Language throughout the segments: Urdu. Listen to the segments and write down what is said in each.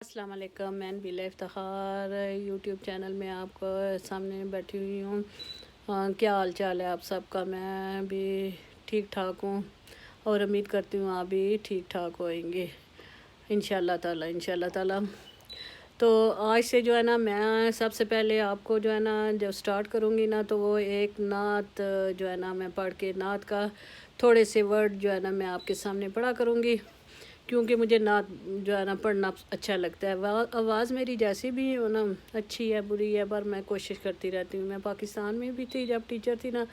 السلام علیکم، میں نبیلہ افتخار یوٹیوب چینل میں آپ کو سامنے بیٹھی ہوئی ہوں۔ کیا حال چال ہے آپ سب کا؟ میں بھی ٹھیک ٹھاک ہوں اور امید کرتی ہوں آپ بھی ٹھیک ٹھاک ہوئیں گے انشاءاللہ تعالی۔ تو آج سے جو ہے نا میں سب سے پہلے آپ کو جو ہے نا جب سٹارٹ کروں گی نا تو وہ ایک نعت جو ہے نا میں پڑھ کے نعت کا تھوڑے سے ورڈ جو ہے نا میں آپ کے سامنے پڑھا کروں گی، کیونکہ مجھے نعت جو ہے نا پڑھنا اچھا لگتا ہے۔ آواز میری جیسی بھی ہو نا، اچھی ہے بری ہے، پر میں کوشش کرتی رہتی ہوں۔ میں پاکستان میں بھی تھی جب ٹیچر تھی نا،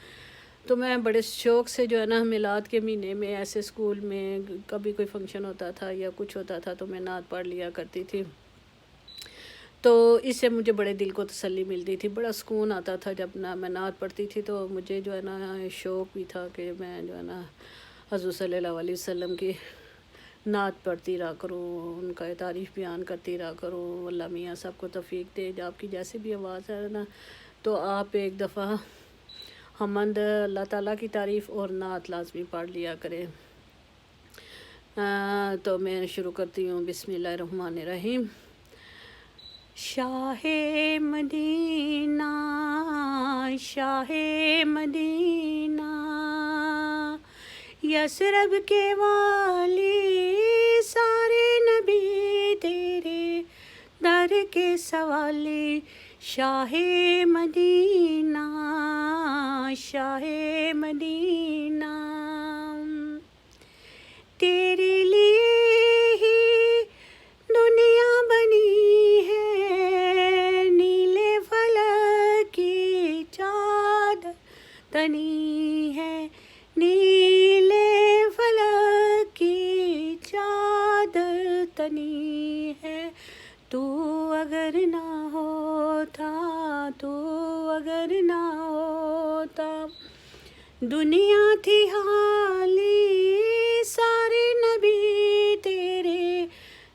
تو میں بڑے شوق سے جو ہے نا میلاد کے مہینے میں ایسے اسکول میں کبھی کوئی فنکشن ہوتا تھا یا کچھ ہوتا تھا تو میں نعت پڑھ لیا کرتی تھی، تو اس سے مجھے بڑے دل کو تسلی ملتی تھی، بڑا سکون آتا تھا جب میں نعت پڑھتی تھی۔ تو مجھے جو ہے نا شوق بھی تھا کہ میں جو ہے نا حضور صلی اللہ علیہ وسلم کی نعت پڑھتی رہا کروں، ان کا تعریف بیان کرتی رہا کروں۔ اللہ میاں سب کو توفیق دے، آپ کی جیسے بھی آواز ہے نا تو آپ ایک دفعہ حمد اللہ تعالیٰ کی تعریف اور نعت لازمی پڑھ لیا کریں۔ تو میں شروع کرتی ہوں۔ بسم اللہ الرحمن الرحیم۔ شاہ مدینہ، شاہ مدینہ، یثرب کے والی، سارے نبی تیرے در کے سوالی۔ شاہ مدینہ، شاہ مدینہ، تیرے لیے ہی دنیا بنی ہے، نیلے فلک کی چادر تنی ہے، نیلے فلک کی چادر تنی ہے۔ تو اگر نہ ہوتا، تو اگر نہ ہوتا، دنیا تھی حالی، سارے نبی تیرے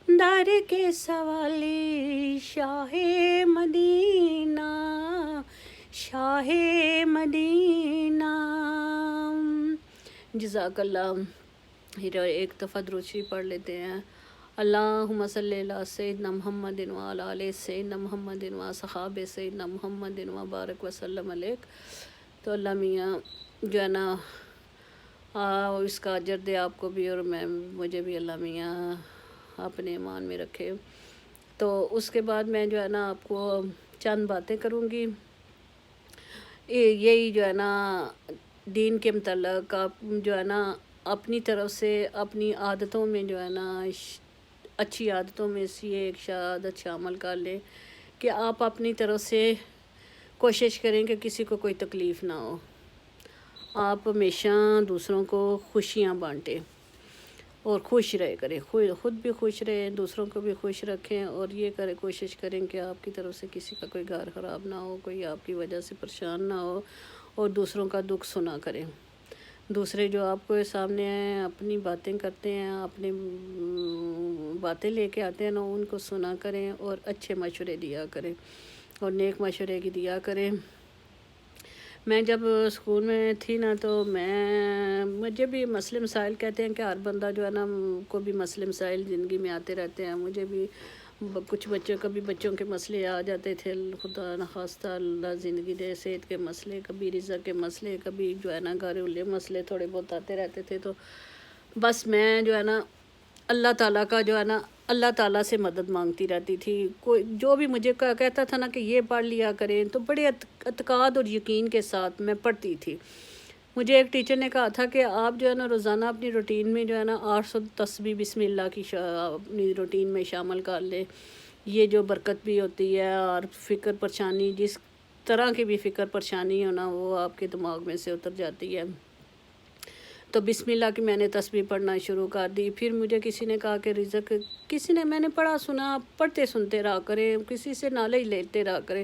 در کے سوالی۔ شاہ مدینہ، شاہ مدینہ۔ جزاک اللہ۔ ایک دفعہ درود شریف پڑھ لیتے ہیں۔ اللہم صلی علی سیدنا محمد وعلی آلِ سیدنا محمد وصحابہ سیدنا محمد وبارک وسلم علیک۔ تو اللہ میاں جو ہے نا اس کا اجر دے آپ کو بھی، اور مجھے بھی اللہ میاں اپنے ایمان میں رکھے۔ تو اس کے بعد میں جو ہے نا آپ کو چند باتیں کروں گی، یہی جو ہے نا دین کے متعلق آپ جو ہے نا اپنی طرف سے اپنی عادتوں میں جو ہے نا اچھی عادتوں میں سے ایک عادت شامل کر لیں کہ آپ اپنی طرف سے کوشش کریں کہ کسی کو کوئی تکلیف نہ ہو۔ آپ ہمیشہ دوسروں کو خوشیاں بانٹیں اور خوش رہے کریں، خود بھی خوش رہیں، دوسروں کو بھی خوش رکھیں، اور یہ کوشش کریں کہ آپ کی طرف سے کسی کا کوئی گھر خراب نہ ہو، کوئی آپ کی وجہ سے پریشان نہ ہو، اور دوسروں کا دکھ سنا کریں۔ دوسرے جو آپ کو سامنے ہیں اپنی باتیں کرتے ہیں، اپنی باتیں لے کے آتے ہیں نا، ان کو سنا کریں اور اچھے مشورے دیا کریں اور نیک مشورے کی دیا کریں۔ میں جب اسکول میں تھی نا تو مجھے بھی مسئلے مسائل، کہتے ہیں کہ ہر بندہ جو ہے نا کو بھی مسئلے مسائل زندگی میں آتے رہتے ہیں۔ مجھے بھی کچھ کبھی بچوں کے مسئلے آ جاتے تھے، خدا نخواستہ اللہ زندگی دے، صحت کے مسئلے، کبھی رزق کے مسئلے، کبھی جو ہے نا گھریلو مسئلے تھوڑے بہت آتے رہتے تھے۔ تو بس میں جو ہے نا اللہ تعالیٰ کا جو ہے نا اللہ تعالیٰ سے مدد مانگتی رہتی تھی۔ کوئی جو بھی مجھے کہتا تھا نا کہ یہ پڑھ لیا کریں، تو بڑے اعتقاد اور یقین کے ساتھ میں پڑھتی تھی۔ مجھے ایک ٹیچر نے کہا تھا کہ آپ جو ہے نا روزانہ اپنی روٹین میں جو ہے نا 800 تسبیح بسم اللہ کی اپنی روٹین میں شامل کر لیں، یہ جو برکت بھی ہوتی ہے، اور فکر پریشانی جس طرح کی بھی فکر پریشانی ہونا وہ آپ کے دماغ میں سے اتر جاتی ہے۔ تو بسم اللہ کی میں نے تسبیح پڑھنا شروع کر دی۔ پھر مجھے کسی نے کہا کہ رزق، میں نے پڑھا سنا، پڑھتے سنتے رہا کریں، کسی سے نالج لیتے رہا کریں۔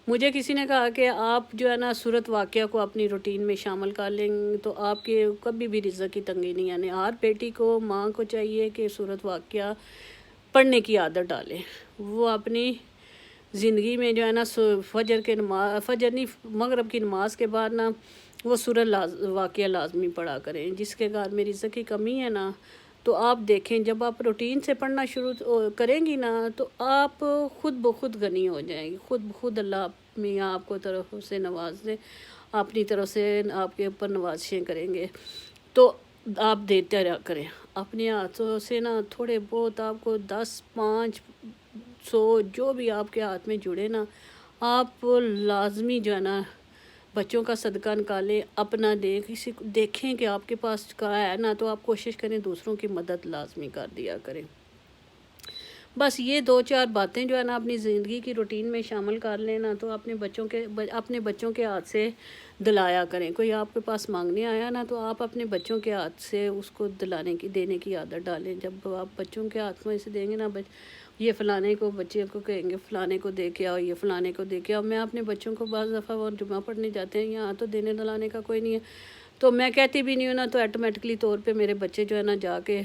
مجھے کسی نے کہا کہ آپ جو ہے نا سورت واقعہ کو اپنی روٹین میں شامل کر لیں تو آپ کے کبھی بھی رزق کی تنگی نہیں آنے۔ ہر بیٹی کو، ماں کو چاہیے کہ سورت واقعہ پڑھنے کی عادت ڈالیں، وہ اپنی زندگی میں جو ہے نا فجر نہیں، مغرب کی نماز کے بعد نا وہ سورہ واقعہ لازمی پڑھا کریں۔ جس کے گھر میں رزق کی کمی ہے نا تو آپ دیکھیں جب آپ روٹین سے پڑھنا شروع کریں گی نا تو آپ خود بخود غنی ہو جائیں گی، خود بخود اللہ میاں آپ کو طرف سے نواز دیں، اپنی طرف سے آپ کے اوپر نوازشیں کریں گے۔ تو آپ دیتے رہا کریں اپنے ہاتھوں سے نا، تھوڑے بہت آپ کو 10 5 100 جو بھی آپ کے ہاتھ میں جڑے نا، آپ لازمی جو ہے نا بچوں کا صدقہ نکالیں، اپنا دیں، کسی کو دیکھیں کہ آپ کے پاس کا ہے نا تو آپ کوشش کریں دوسروں کی مدد لازمی کر دیا کریں۔ بس یہ 2 4 باتیں جو ہے نا اپنی زندگی کی روٹین میں شامل کر لینا تو اپنے بچوں کے ہاتھ سے دلایا کریں۔ کوئی آپ کے پاس مانگنے آیا نا تو آپ اپنے بچوں کے ہاتھ سے اس کو دینے کی عادت ڈالیں۔ جب آپ بچوں کے ہاتھ میں سے دیں گے نا، یہ فلانے کو، بچے کو کہیں گے فلانے کو دے کے آؤ، یہ فلانے کو دے کے آؤ۔ میں اپنے بچوں کو بعض دفعہ وہ جمعہ پڑھنے جاتے ہیں، یہاں تو دینے دلانے کا کوئی نہیں ہے تو میں کہتی بھی نہیں ہوں نا، تو آٹومیٹکلی طور پہ میرے بچے جو ہے نا جا کے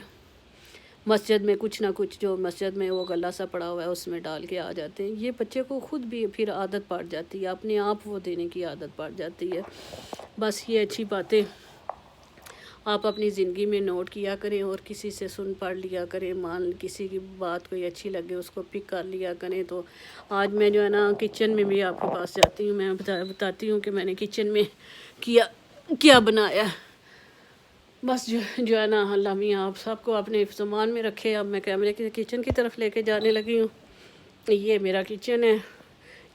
مسجد میں کچھ نہ کچھ جو مسجد میں وہ غلہ سا پڑا ہوا ہے اس میں ڈال کے آ جاتے ہیں۔ یہ بچے کو خود بھی پھر عادت پڑ جاتی ہے، اپنے آپ وہ دینے کی عادت پڑ جاتی ہے۔ بس یہ اچھی باتیں آپ اپنی زندگی میں نوٹ کیا کریں اور کسی سے سن پڑھ لیا کریں، کسی کی بات کوئی اچھی لگے اس کو پک کر لیا کریں۔ تو آج میں جو ہے نا کچن میں بھی آپ کے پاس جاتی ہوں، میں بتاتی ہوں کہ میں نے کچن میں کیا بنایا۔ بس جو ہے نا اللہ میاں آپ سب کو اپنے زمان میں رکھے۔ اب میں کیمرے کے کچن کی طرف لے کے جانے لگی ہوں۔ یہ میرا کچن ہے،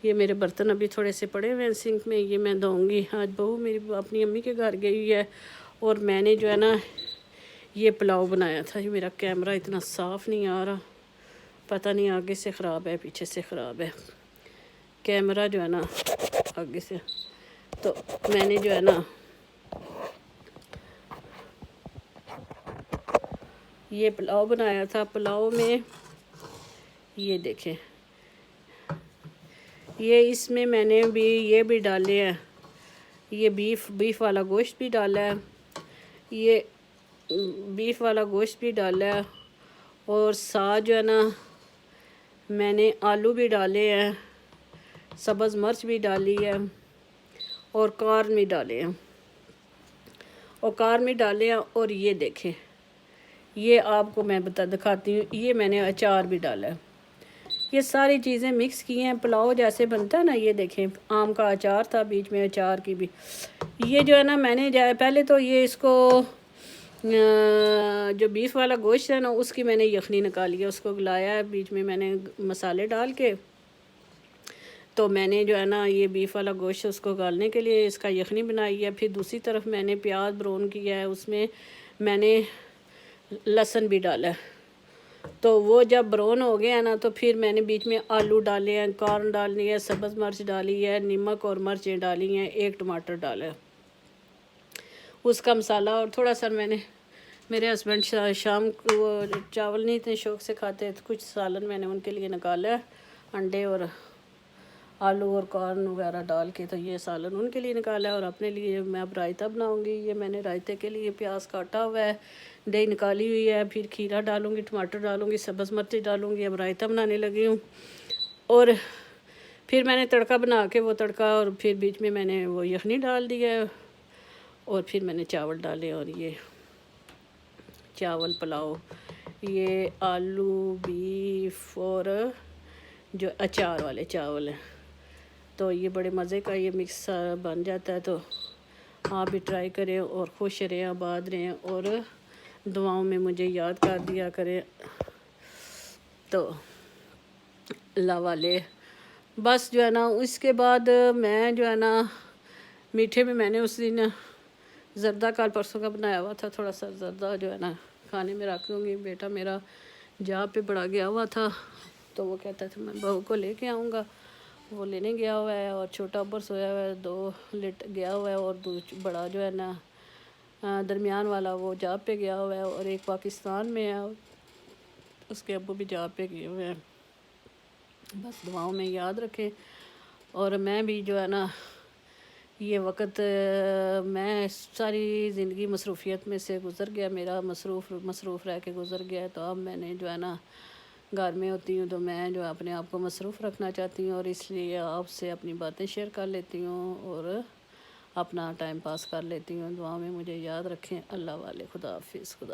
یہ میرے برتن ابھی تھوڑے سے پڑے ہوئے ہیں سنک میں، یہ میں دھوؤں گی۔ آج بہو میری اپنی امی کے گھر گئی ہوئی ہے اور میں نے جو ہے نا یہ پلاؤ بنایا تھا۔ یہ میرا کیمرہ اتنا صاف نہیں آ رہا، پتہ نہیں آگے سے خراب ہے پیچھے سے خراب ہے کیمرہ جو ہے نا آگے سے۔ تو میں نے جو ہے نا یہ پلاؤ بنایا تھا۔ پلاؤ میں یہ دیکھیں، یہ اس میں میں نے بھی یہ بھی ڈالے ہیں، یہ بیف والا گوشت بھی ڈالا ہے، یہ بیف والا گوشت بھی ڈالا ہے، اور ساتھ جو ہے نا میں نے آلو بھی ڈالے ہیں، سبز مرچ بھی ڈالی ہے اور کارن بھی ڈالے ہیں اور یہ دیکھیں، یہ آپ کو میں دکھاتی ہوں، یہ میں نے اچار بھی ڈالا ہے۔ یہ ساری چیزیں مکس کی ہیں، پلاؤ جیسے بنتا ہے نا، یہ دیکھیں آم کا اچار تھا، بیچ میں اچار کی بھی۔ یہ جو ہے نا میں نے پہلے تو یہ اس کو جو بیف والا گوشت ہے نا اس کی میں نے یخنی نکالی ہے، اس کو گلایا ہے، بیچ میں میں نے مسالے ڈال کے تو میں نے جو ہے نا یہ بیف والا گوشت اس کو گالنے کے لیے اس کا یخنی بنائی ہے۔ پھر دوسری طرف میں نے پیاز براؤن کیا ہے، اس میں میں نے لہسن بھی ڈالا ہے۔ تو وہ جب براؤن ہو گیا نا تو پھر میں نے بیچ میں آلو ڈالے ہیں، کارن ڈالنی ہے، سبز مرچ ڈالی ہے، نمک اور مرچیں ڈالی ہیں، 1 ٹماٹر ڈالا ہے، اس کا مسالہ۔ اور تھوڑا سا میں نے، میرے ہسبینڈ شام کو چاول نہیں اتنے شوق سے کھاتے تو کچھ سالن میں نے ان کے لیے نکالا ہے، انڈے اور آلو اور کارن وغیرہ ڈال کے، تو یہ سالن ان کے لیے نکالا ہے اور اپنے لیے میں اب رائتہ بناؤں گی۔ یہ میں نے رائتے کے لیے پیاز کاٹا ہوا ہے، دہی نکالی ہوئی ہے، پھر کھیرا ڈالوں گی، ٹماٹر ڈالوں گی، سبز مرچ ڈالوں گی، اب رائتہ بنانے لگی ہوں۔ اور پھر میں نے تڑکا بنا کے وہ تڑکا، اور پھر بیچ میں میں نے وہ یخنی ڈال دی ہے، اور پھر میں نے چاول ڈالے، اور یہ چاول پلاؤ، یہ آلو بیف اور جو اچار والے چاول ہیں، تو یہ بڑے مزے کا یہ مکس بن جاتا ہے۔ تو آپ بھی ٹرائی کریں اور خوش رہیں، آباد رہیں، اور دعاؤں میں مجھے یاد کر دیا کریں۔ تو اللہ والے بس جو ہے نا اس کے بعد میں جو ہے نا میٹھے میں نے اس دن زردہ کل پرسوں کا بنایا ہوا تھا، تھوڑا سا زردہ جو ہے نا کھانے میں رکھ دوں گی۔ بیٹا میرا جاب پہ بڑا گیا ہوا تھا تو وہ کہتا تھا میں بہو کو لے کے آؤں گا، وہ لینے گیا ہوا ہے، اور چھوٹا اوپر سویا ہوا ہے، 2 گیا ہوا ہے، اور بڑا جو ہے نا درمیان والا وہ جاب پہ گیا ہوا ہے، اور ایک پاکستان میں ہے، اس کے ابو بھی جاب پہ گئے ہوئے ہیں۔ بس دعاؤں میں یاد رکھیں۔ اور میں بھی جو ہے نا یہ وقت میں ساری زندگی مصروفیت میں سے گزر گیا، میرا مصروف رہ کے گزر گیا، تو اب میں نے جو ہے نا گھر میں ہوتی ہوں تو میں جو اپنے آپ کو مصروف رکھنا چاہتی ہوں، اور اس لیے آپ سے اپنی باتیں شیئر کر لیتی ہوں اور اپنا ٹائم پاس کر لیتی ہوں۔ دعا میں مجھے یاد رکھیں۔ اللہ والے، خدا حافظ، خدا۔